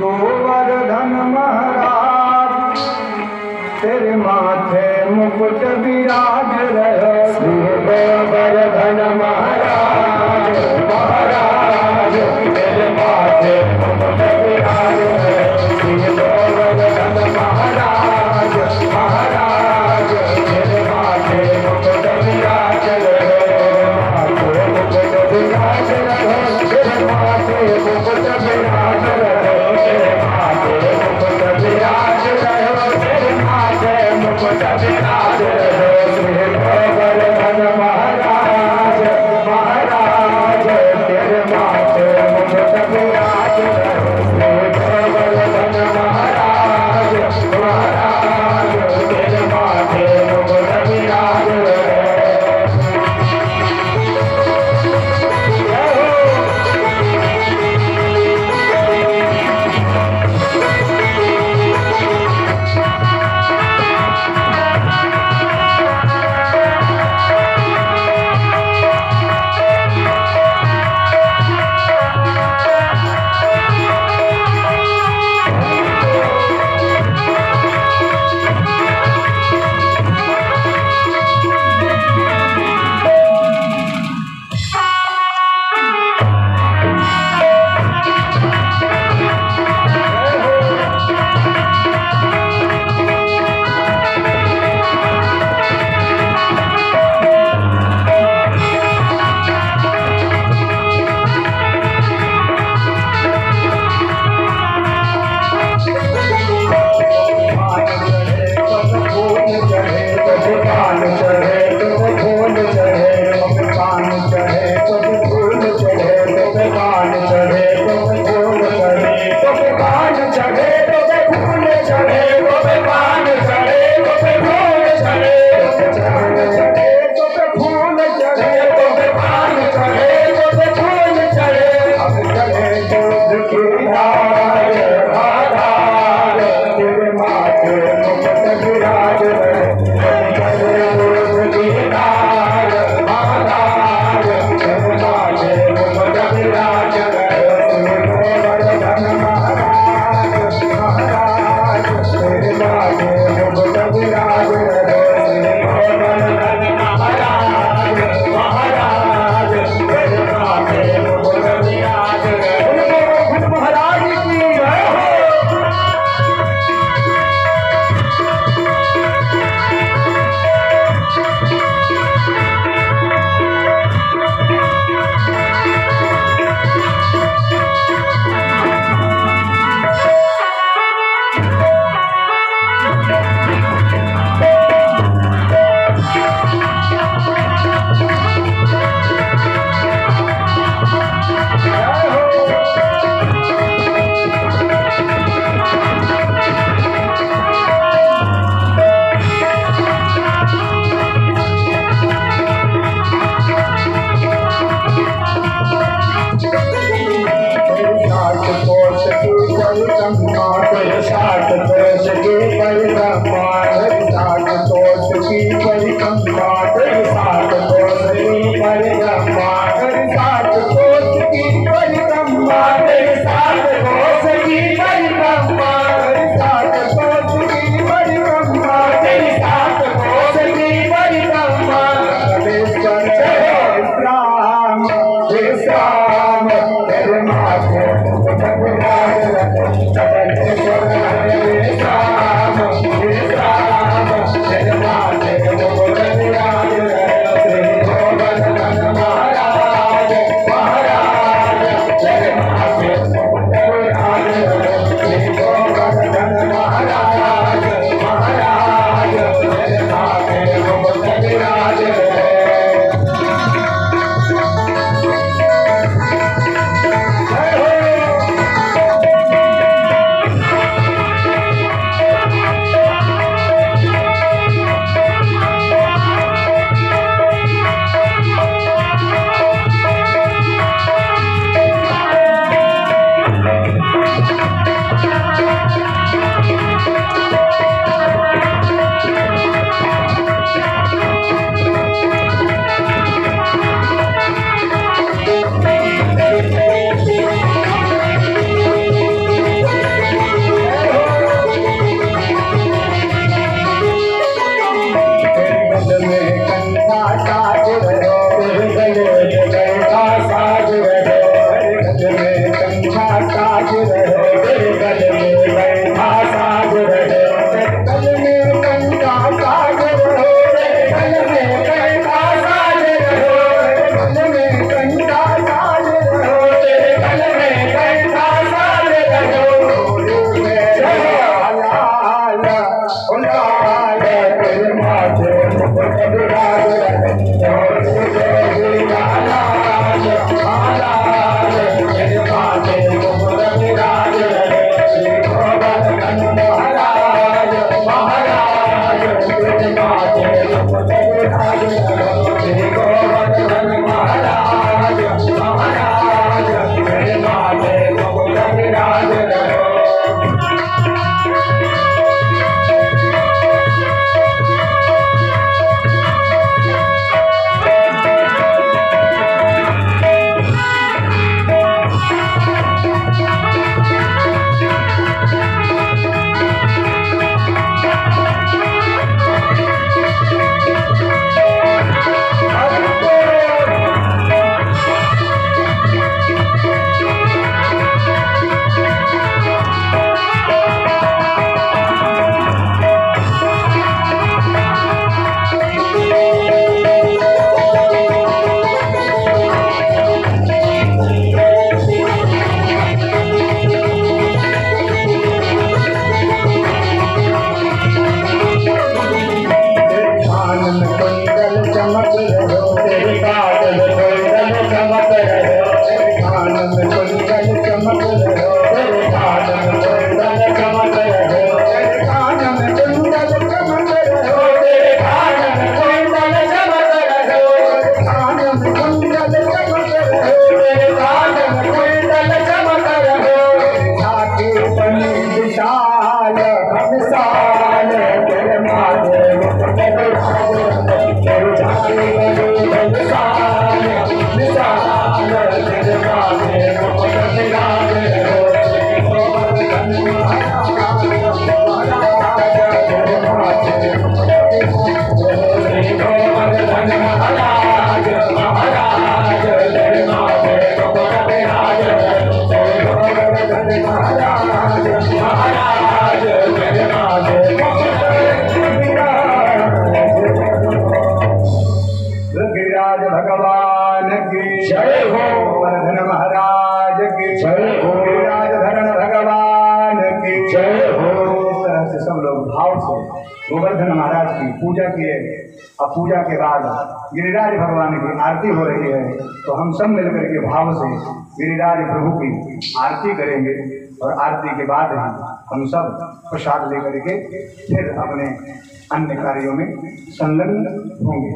गोवर्धन महाराज तेरे माथे मुकुट विराज रहे। श्री गोवर्धन महाराज महाराज तेरे माथे मुकुट विराज रहे। श्री गोवर्धन महाराज महाराज तेरे माथे मुकुट विराज रहे। माथे मुकुट विराज रहे। तेरे माथे मुकुट विराज रहे। माथे मुकुट विराज रहे। तेरे माथे मुकुट विराज रहे। श्री गोवर्धन महाराज महाराज तेरे माथे मुकुट विराज रहे। श्री गोवर्धन महाराज महाराज तेरे माथे मुकुट विराज रहे। साज रहे, तेरे गले में बैठा साज रहे, तेरे गले में कंठा साज रहे, तेरे गले में बैठा साज रहे, तेरे गले में कंठा साज रहे, तेरे गले में बैठा साज रहे, लाल तेरे माथे मुकुट विराज भगवान की जय हो, वर्धन महाराज की जय हो, गिरिराजधरण भगवान की जय हो। इस तरह से सब लोग भाव से गोवर्धन महाराज की पूजा किए। अब पूजा के बाद गिरिराज भगवान की आरती हो रही है, तो हम सब मिलकर के भाव से गिरिराज प्रभु की आरती करेंगे और आरती के बाद हम सब प्रसाद लेकर के फिर अपने अन्य कार्यों में संलग्न होंगे।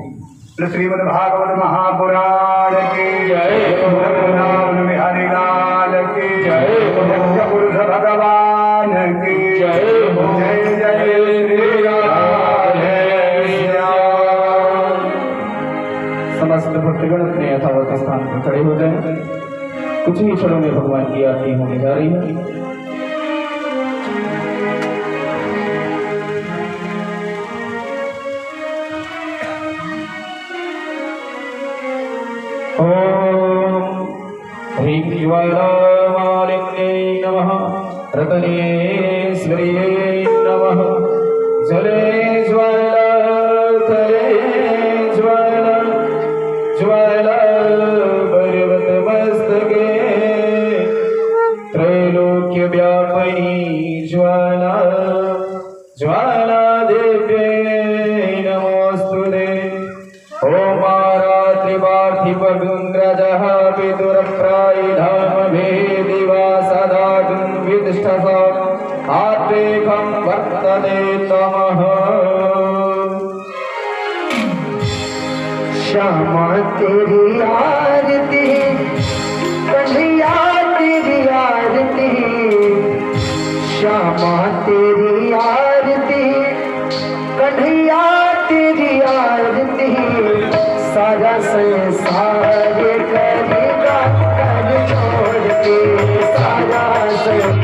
श्रीमद् भागवत महापुराण की जय, वृंदावन बिहारी लाल की जय, पुरुष भगवान की जय, जय जय श्री राधे श्याम। समस्त भक्तगण अपने यथावत स्थान पर खड़े हो जाएं। कुछ ही क्षणों में भगवान की आरती होने जा रही है। ओम ह्रीं ज्वालामालिन्यै नमः, रत्नेश्वर्यै नमः। जले ज्वाला, तले ज्वाला, ज्वाला पर्वत मस्तके, त्रैलोक्य व्यापिनी ज्वाला, ज्वाला देव्यै नमोस्तुते। ओम पार्थिवगुंग्रजः विदुरप्रायधामभेदिवा सदा वितिष्ठसा आत्मेकं वर्तते तमः। श्यामा तेरी आरती, कन्हैया तेरी आरती, श्यामा तेरी आरती, कन्हैया तेरी आरती, सारा संसार करेगा कर छोड़ के, सारा